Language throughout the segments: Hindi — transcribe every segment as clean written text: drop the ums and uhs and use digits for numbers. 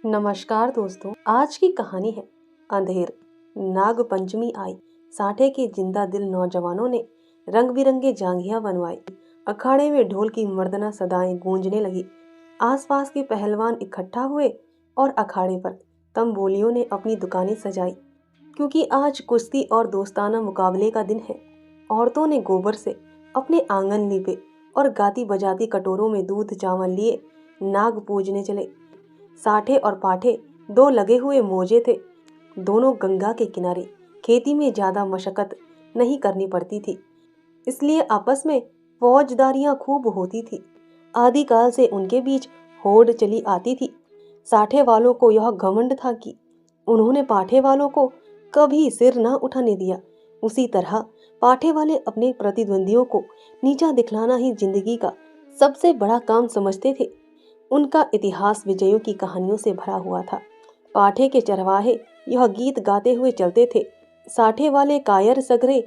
नमस्कार दोस्तों, आज की कहानी है अंधेर। नाग पंचमी आई। साठे के जिंदा दिल नौजवानों ने रंग बिरंगे जांघियां बनवाई। अखाड़े में ढोल की मर्दना सदाएं गूंजने लगी। आसपास के पहलवान इकट्ठा हुए और अखाड़े पर तंबोलियों ने अपनी दुकानें सजाई, क्योंकि आज कुश्ती और दोस्ताना मुकाबले का दिन है। औरतों ने गोबर से अपने आंगन लीपे और गाती बजाती कटोरों में दूध चावल लिए नाग पूजने चले। साठे और पाठे दो लगे हुए मोजे थे। दोनों गंगा के किनारे। खेती में ज्यादा मशक्कत नहीं करनी पड़ती थी, इसलिए आपस में फौजदारियां खूब होती थी। आदिकाल से उनके बीच होड़ चली आती थी। साठे वालों को यह घमंड था कि उन्होंने पाठे वालों को कभी सिर न उठाने दिया। उसी तरह पाठे वाले अपने प्रतिद्वंदियों को नीचा दिखलाना ही जिंदगी का सबसे बड़ा काम समझते थे। उनका इतिहास विजयों की कहानियों से भरा हुआ था। पाठे के चरवाहे यह गीत गाते हुए चलते थे। साठे वाले कायर सगरे,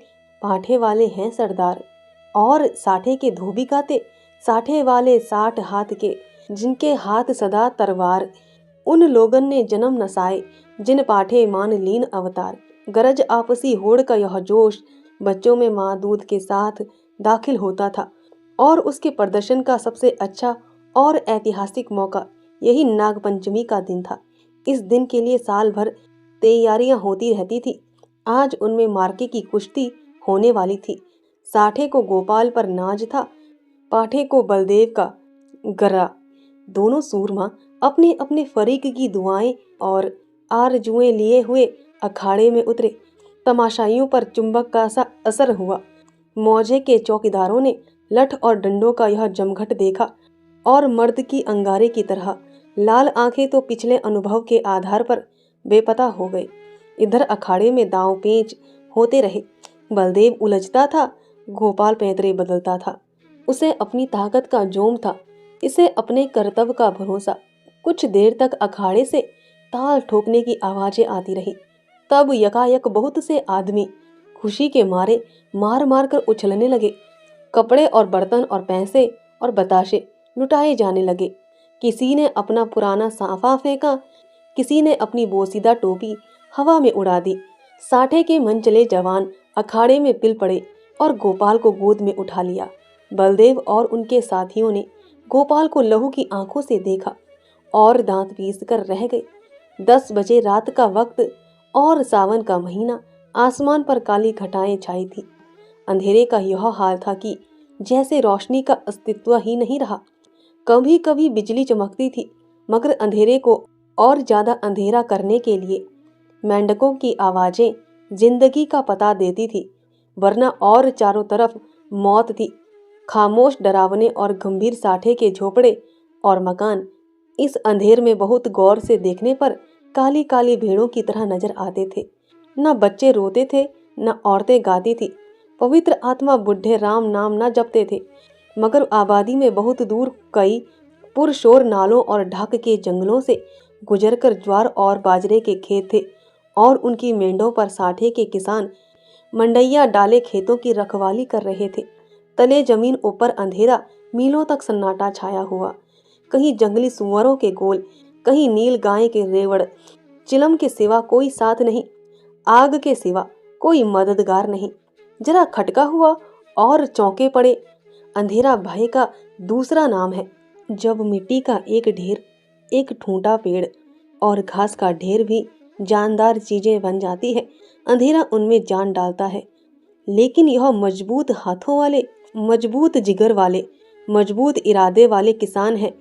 पाठे वाले हैं सरदार। और साठे के धोबी गाते, साठे वाले 60 हाथ के, जिनके हाथ सदा तलवार। उन लोगन ने जन्म नसाए, जिन पाठे मान लीन अवतार। गरज आपसी होड़ का यह जोश बच्चों में माँ दूध के साथ दाखिल होता था। और उसके प्रदर्शन का सबसे अच्छा और ऐतिहासिक मौका यही नागपंचमी का दिन था। इस दिन के लिए साल भर तैयारियां होती रहती थी। आज उनमें मार्के की कुश्ती होने वाली थी। साठे को गोपाल पर नाज था, पाठे को बलदेव का गर्रा। दोनों सूरमा अपने अपने फरीक की दुआएं और आरजुएं लिए हुए अखाड़े में उतरे। तमाशाइयों पर चुंबक का सा असर हुआ। मौजे के चौकीदारों ने लठ और डंडों का यह जमघट देखा और मर्द की अंगारे की तरह लाल आंखें तो पिछले अनुभव के आधार पर बेपता हो गए। इधर अखाड़े में दांव पेंच होते रहे। बलदेव उलझता था, गोपाल पैंतरे बदलता था। उसे अपनी ताकत का जोम था, इसे अपने कर्तव्य का भरोसा। कुछ देर तक अखाड़े से ताल ठोकने की आवाजें आती रही। तब यकायक बहुत से आदमी खुशी के मारे मार मार कर उछलने लगे। कपड़े और बर्तन और पैसे और बताशे लुटाए जाने लगे। किसी ने अपना पुराना साफा फेंका, किसी ने अपनी बोसीदा टोपी हवा में उड़ा दी। साठे के मनचले जवान अखाड़े में पिल पड़े और गोपाल को गोद में उठा लिया। बलदेव और उनके साथियों ने गोपाल को लहू की आंखों से देखा और दांत पीस कर रह गए। 10 बजे रात का वक्त और सावन का महीना। आसमान पर काली घटाएं छाई थी। अंधेरे का यह हाल था कि जैसे रोशनी का अस्तित्व ही नहीं रहा। कभी कभी बिजली चमकती थी, मगर अंधेरे को और ज्यादा अंधेरा करने के लिए मेंढकों की आवाजें जिंदगी का पता देती थी, वरना और चारों तरफ मौत थी। खामोश, डरावने और गंभीर साठे के झोपड़े और मकान इस अंधेर में बहुत गौर से देखने पर काली काली भेड़ों की तरह नजर आते थे। न बच्चे रोते थे, न औरतें गाती थी। पवित्र आत्मा बुढ़े राम नाम न जपते थे, मगर आबादी में बहुत दूर कई पुरशोर नालों और ढाक के जंगलों से गुजरकर ज्वार और बाजरे के खेत थे। और उनकी मेंढों पर साठे के किसान मंडैया डाले खेतों की रखवाली कर रहे थे। तले जमीन ऊपर अंधेरा, मीलों तक सन्नाटा छाया हुआ। कहीं जंगली सुअरों के गोल, कहीं नील गाय के रेवड़। चिलम के सिवा कोई साथ नहीं, आग के सिवा कोई मददगार नहीं। जरा खटका हुआ और चौंके पड़े। अंधेरा भय का दूसरा नाम है। जब मिट्टी का एक ढेर, एक ठूंठा पेड़ और घास का ढेर भी जानदार चीजें बन जाती है, अंधेरा उनमें जान डालता है। लेकिन यह मजबूत हाथों वाले, मजबूत जिगर वाले, मजबूत इरादे वाले किसान हैं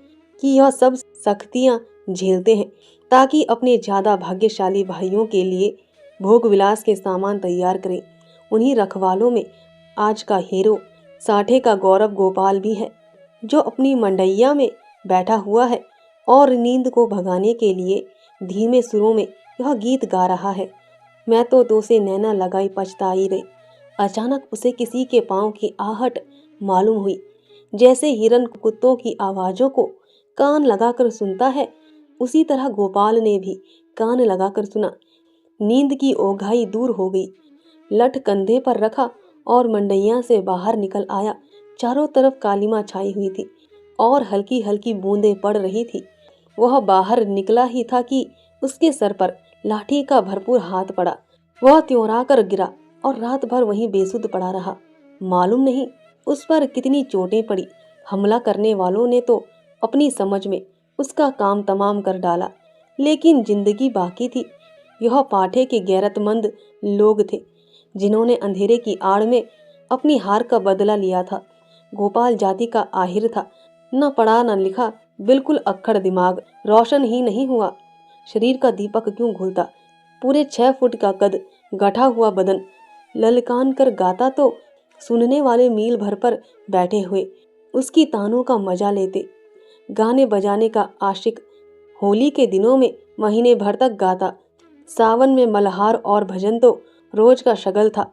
कि यह सब सख्तियां झेलते हैं, ताकि अपने ज्यादा भाग्यशाली भाइयों के लिए भोग विलास के सामान तैयार करें। उन्हीं रखवालों में आज का हीरो साठे का गौरव गोपाल भी है, जो अपनी मंडैया में बैठा हुआ है और नींद को भगाने के लिए धीमे सुरों में यह गीत गा रहा है। मैं तो से नैना लगाई पछताई रे। अचानक उसे किसी के पांव की आहट मालूम हुई। जैसे हिरन कुत्तों की आवाजों को कान लगाकर सुनता है, उसी तरह गोपाल ने भी कान लगाकर सुना। नींद की ओघाई दूर हो गई। लठ कंधे पर रखा और मंडैया से बाहर निकल आया। चारों तरफ कालीमा छाई हुई थी और हल्की हल्की बूंदें पड़ रही थी। वह बाहर निकला ही था कि उसके सर पर लाठी का भरपूर हाथ पड़ा। वह त्योरा कर गिरा और रात भर वहीं बेसुध पड़ा रहा। मालूम नहीं उस पर कितनी चोटें पड़ी। हमला करने वालों ने तो अपनी समझ में उसका काम तमाम कर डाला, लेकिन जिंदगी बाकी थी। यह पाठे के गैरतमंद लोग थे जिन्होंने अंधेरे की आड़ में अपनी हार का बदला लिया था। गोपाल जाति का आहिर था, न पढ़ा न लिखा, बिल्कुल अक्खड़ दिमाग, रोशन ही नहीं हुआ। शरीर का दीपक क्यों घुलता। पूरे 6 फुट का कद, गठा हुआ बदन, ललकान कर गाता तो सुनने वाले मील भर पर बैठे हुए उसकी तानों का मजा लेते। गाने बजाने का आशिक, होली के दिनों में महीने भर तक गाता। सावन में मल्हार और भजन तो रोज का शगल था।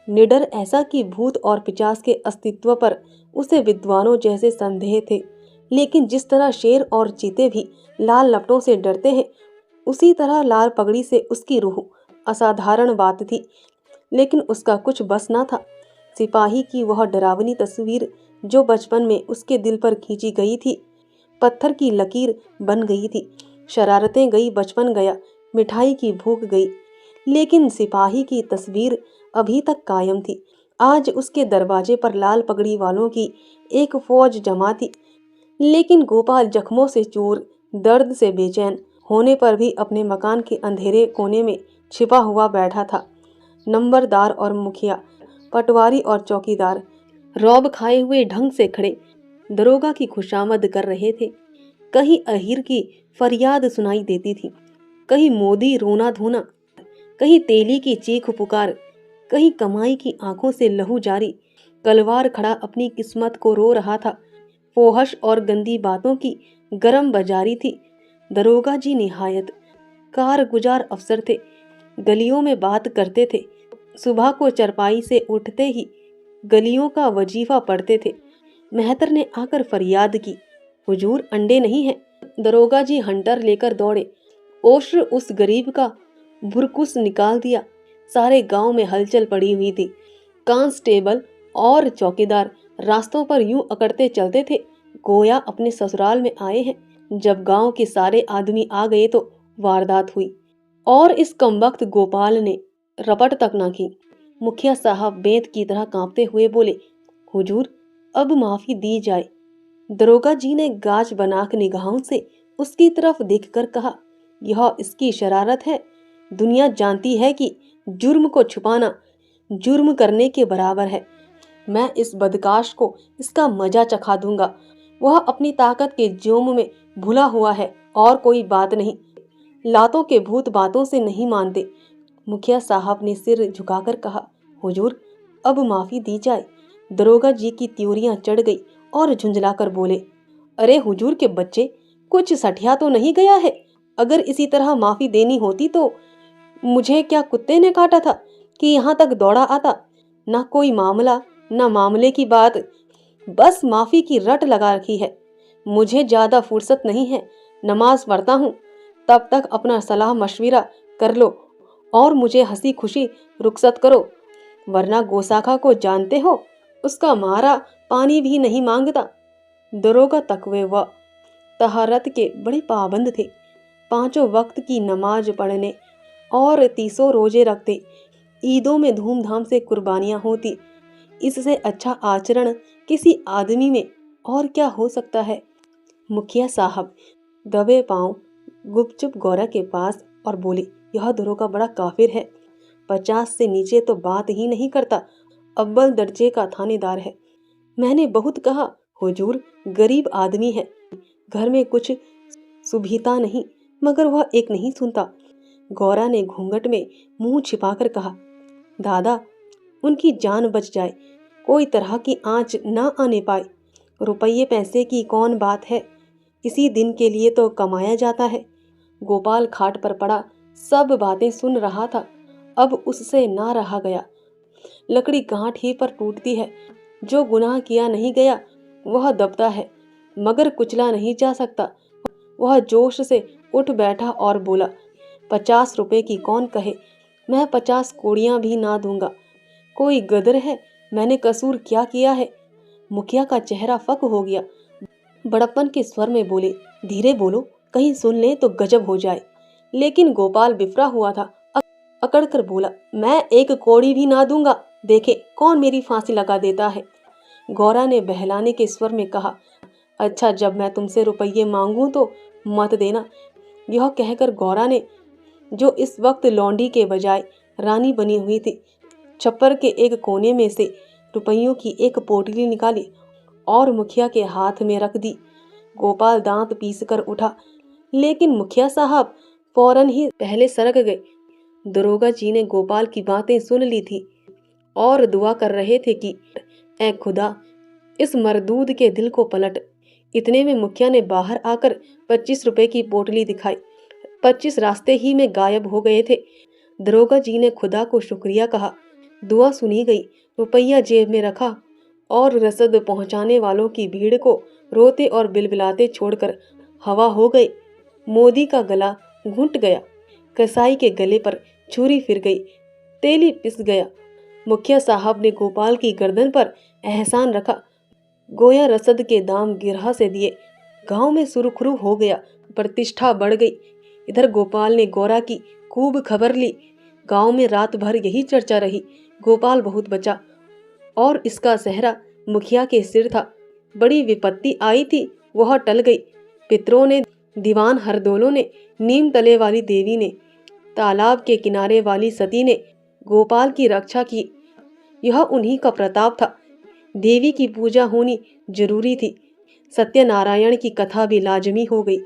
निडर ऐसा कि भूत और पिशाच के अस्तित्व पर उसे विद्वानों जैसे संदेह थे, लेकिन जिस तरह शेर और चीते भी लाल लपटों से डरते हैं, उसी तरह लाल पगड़ी से उसकी रूह असाधारण बात थी। लेकिन उसका कुछ बस ना था। सिपाही की वह डरावनी तस्वीर जो बचपन में उसके दिल पर खींची गई थी, पत्थर की लकीर बन गई थी। शरारतें गई, बचपन गया, मिठाई की भूख गई, लेकिन सिपाही की तस्वीर अभी तक कायम थी। आज उसके दरवाजे पर लाल पगड़ी वालों की एक फौज जमा थी, लेकिन गोपाल जख्मों से चूर, दर्द से बेचैन होने पर भी अपने मकान के अंधेरे कोने में छिपा हुआ बैठा था। नंबरदार और मुखिया, पटवारी और चौकीदार रौब खाए हुए ढंग से खड़े दरोगा की खुशामद कर रहे थे। कहीं अहीर की फरियाद सुनाई देती थी, कहीं मोदी रोना धोना, कहीं तेली की चीख पुकार, कहीं कमाई की आंखों से लहू जारी कलवार खड़ा अपनी किस्मत को रो रहा था। फोहश और गंदी बातों की गरम बाजारी थी। दरोगा जी निहायत कारगुजार अफसर थे। गलियों में बात करते थे। सुबह को चरपाई से उठते ही गलियों का वजीफा पढ़ते थे। मेहतर ने आकर फरियाद की, हुजूर अंडे नहीं हैं। दरोगा जी हंटर लेकर दौड़े। ओश्र उस गरीब का भुरकुस निकाल दिया। सारे गांव में हलचल पड़ी हुई थी। कांस्टेबल और चौकीदार रास्तों पर यूं अकड़ते चलते थे गोया अपने ससुराल में आए हैं। जब गांव के सारे आदमी आ गए तो वारदात हुई, और इस कमबख्त गोपाल ने रपट तक ना की। मुखिया साहब बेंत की तरह कांपते हुए बोले, हुजूर अब माफी दी जाए। दरोगा जी ने गाज बनाक निगाहों से उसकी तरफ देखकर कहा, यह इसकी शरारत है। दुनिया जानती है कि जुर्म को छुपाना जुर्म करने के बराबर है। मैं इस बदकाश को इसका मजा चखा दूंगा। वह अपनी ताकत के जोम में भुला हुआ है और कोई बात नहीं। लातों के भूत बातों से नहीं मानते। मुखिया साहब ने सिर झुकाकर कहा, हुजूर अब माफी दी जाए। दरोगा जी की त्योरियां चढ़ गई और झुंझलाकर बोले, अरे हुजूर के बच्चे, कुछ सठिया तो नहीं गया है? अगर इसी तरह माफी देनी होती तो मुझे क्या कुत्ते ने काटा था कि यहाँ तक दौड़ा आता? ना कोई मामला, ना मामले की बात, बस माफी की रट लगा रखी है। मुझे ज्यादा फुर्सत नहीं है, नमाज पढ़ता हूँ। तब तक अपना सलाह मशविरा कर लो और मुझे हंसी खुशी रुखसत करो, वरना गोसाखा को जानते हो, उसका मारा पानी भी नहीं मांगता। दरोगा तकवे व तहारत के बड़े पाबंद थे। 5 वक्त की नमाज पढ़ने और 30 रोजे रखते। ईदों में धूमधाम से कुर्बानियां होती। इससे अच्छा आचरण किसी आदमी में और क्या हो सकता है? मुखिया साहब दबे पांव गुपचुप गौरा के पास और बोले, यह दरोगा बड़ा काफिर है। 50 से नीचे तो बात ही नहीं करता। अव्वल दर्जे का थानेदार है। मैंने बहुत कहा, हुजूर गरीब आदमी है, घर में कुछ सुभीता नहीं, मगर वह एक नहीं सुनता। गौरा ने घूंघट में मुंह छिपाकर कहा, दादा उनकी जान बच जाए, कोई तरह की आंच ना आने पाए। रुपये पैसे की कौन बात है, इसी दिन के लिए तो कमाया जाता है। गोपाल खाट पर पड़ा सब बातें सुन रहा था। अब उससे ना रहा गया। लकड़ी गांठ ही पर टूटती है। जो गुनाह किया नहीं गया वह दबता है, मगर कुचला नहीं जा सकता। वह जोश से उठ बैठा और बोला, 50 रुपए की कौन कहे, मैं 50 कोड़ियां भी ना दूंगा। कोई गदर है, मैंने कसूर क्या किया है? मुखिया का चेहरा फक हो गया। बड़प्पन के स्वर में बोले, धीरे बोलो, कहीं सुन ले तो गजब हो जाए। लेकिन गोपाल बिफरा हुआ था। अकड़ कर बोला, मैं एक कौड़ी भी ना दूंगा, देखे कौन मेरी फांसी लगा देता है। गौरा ने बहलाने के स्वर में कहा, अच्छा जब मैं तुमसे रुपये मांगूं तो मत देना। यह कहकर गौरा ने, जो इस वक्त लौंडी के बजाय रानी बनी हुई थी, छप्पर के एक कोने में से रुपयों की एक पोटली निकाली और मुखिया के हाथ में रख दी। गोपाल दांत पीस कर उठा, लेकिन मुखिया साहब फौरन ही पहले सरक गए। दरोगा जी ने गोपाल की बातें सुन ली थी और दुआ कर रहे थे कि ऐ खुदा इस मरदूद के दिल को पलट। इतने में मुखिया ने बाहर आकर 25 रुपए की पोटली दिखाई। 25 रास्ते ही में गायब हो गए थे। दरोगा जी ने खुदा को शुक्रिया कहा, दुआ सुनी गई, रुपया जेब में रखा और रसद पहुंचाने वालों की भीड़ को रोते और बिलबिलाते छोड़कर हवा हो गई। मोदी का गला घुट गया, कसाई के गले पर छुरी फिर गई, तेली पिस गया। मुखिया साहब ने गोपाल की गर्दन पर एहसान रखा, गोया रसद के दाम गिरहा से दिए। गांव में सुरखरू हो गया, प्रतिष्ठा बढ़ गई। इधर गोपाल ने गौरा की खूब खबर ली। गांव में रात भर यही चर्चा रही, गोपाल बहुत बचा और इसका सेहरा मुखिया के सिर था। बड़ी विपत्ति आई थी, वह टल गई। पितरों ने, दीवान हरदोलों ने, नीम तले वाली देवी ने, तालाब के किनारे वाली सती ने गोपाल की रक्षा की। यह उन्हीं का प्रताप था। देवी की पूजा होनी जरूरी थी। सत्यनारायण की कथा भी लाजमी हो गई।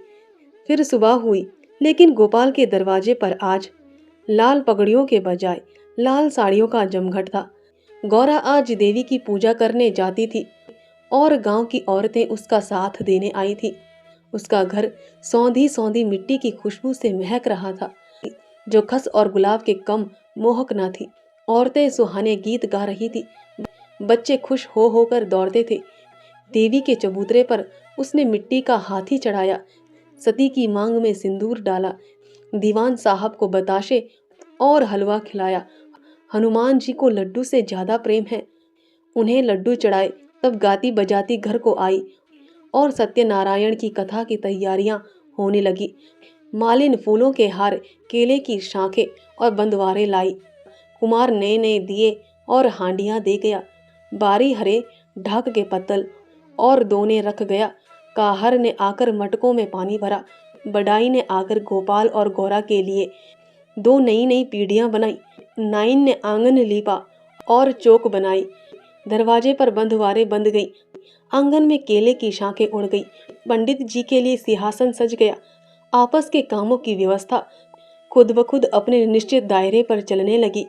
फिर सुबह हुई, लेकिन गोपाल के दरवाजे पर आज लाल पगड़ियों के बजाय लाल साड़ियों का जमघट था। गौरा आज देवी की पूजा करने जाती थी और गांव की औरतें उसका साथ देने आई थी। उसका घर सौंधी सौंधी मिट्टी की खुशबू से महक रहा था, जो खस और गुलाब के कम मोहक न थी। औरतें सुहाने गीत गा रही थी, बच्चे खुश हो होकर दौड़ते थे। देवी के चबूतरे पर उसने मिट्टी का हाथी चढ़ाया, सती की मांग में सिंदूर डाला, दीवान साहब को बताशे और हलवा खिलाया। हनुमान जी को लड्डू से ज्यादा प्रेम है। उन्हें लड्डू चढ़ाए, तब गाती बजाती घर को आई और सत्यनारायण की कथा की तैयारियां होने लगी। मालिन फूलों के हार, केले की शाखें और बंदवारे लाई। कुमार नए नए दिए और हांडियां दे गया। बारी हरे ढाक के पत्तल और दोने रख गया। काहर ने आकर मटकों में पानी भरा। बडाई ने आकर गोपाल और गौरा के लिए 2 नई नई पीढ़ियां बनाई। नाइन ने आंगन लीपा और चौक बनाई। दरवाजे पर बंधवारे बंध गई। आंगन में केले की शाखें उड़ गई। पंडित जी के लिए सिंहासन सज गया। आपस के कामों की व्यवस्था खुद ब खुद अपने निश्चित दायरे पर चलने लगी।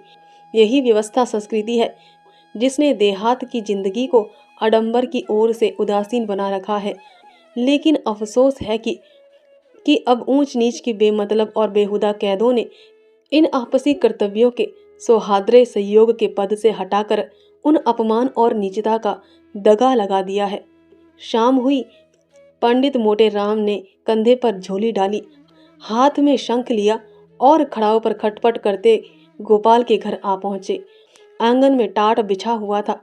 यही व्यवस्था संस्कृति है, जिसने देहात की जिंदगी को आडंबर की ओर से उदासीन बना रखा है। लेकिन अफसोस है कि अब ऊंच नीच की बेमतलब और बेहुदा कैदों ने इन आपसी कर्तव्यों के सौहार्द्र सहयोग के पद से हटाकर उन अपमान और नीचता का दगा लगा दिया है। शाम हुई। पंडित मोटे राम ने कंधे पर झोली डाली, हाथ में शंख लिया और खड़ाव पर खटपट करते गोपाल के घर आ पहुंचे। आंगन में टाट बिछा हुआ था।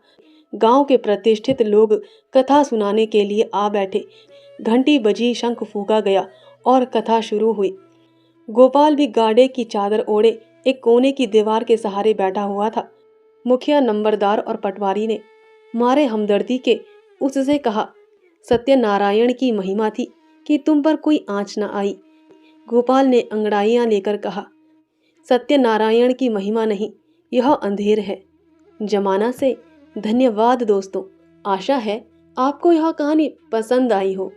गांव के प्रतिष्ठित लोग कथा सुनाने के लिए आ बैठे। घंटी बजी, शंख फूंका गया और कथा शुरू हुई। गोपाल भी गाड़े की चादर ओढ़े एक कोने की दीवार के सहारे बैठा हुआ था। मुखिया, नंबरदार और पटवारी ने मारे हमदर्दी के उससे कहा, सत्यनारायण की महिमा थी कि तुम पर कोई आंच न आई। गोपाल ने अंगड़ाइयां लेकर कहा, सत्यनारायण की महिमा नहीं, यह अंधेर है। जमाना से धन्यवाद दोस्तों। आशा है आपको यह कहानी पसंद आई हो।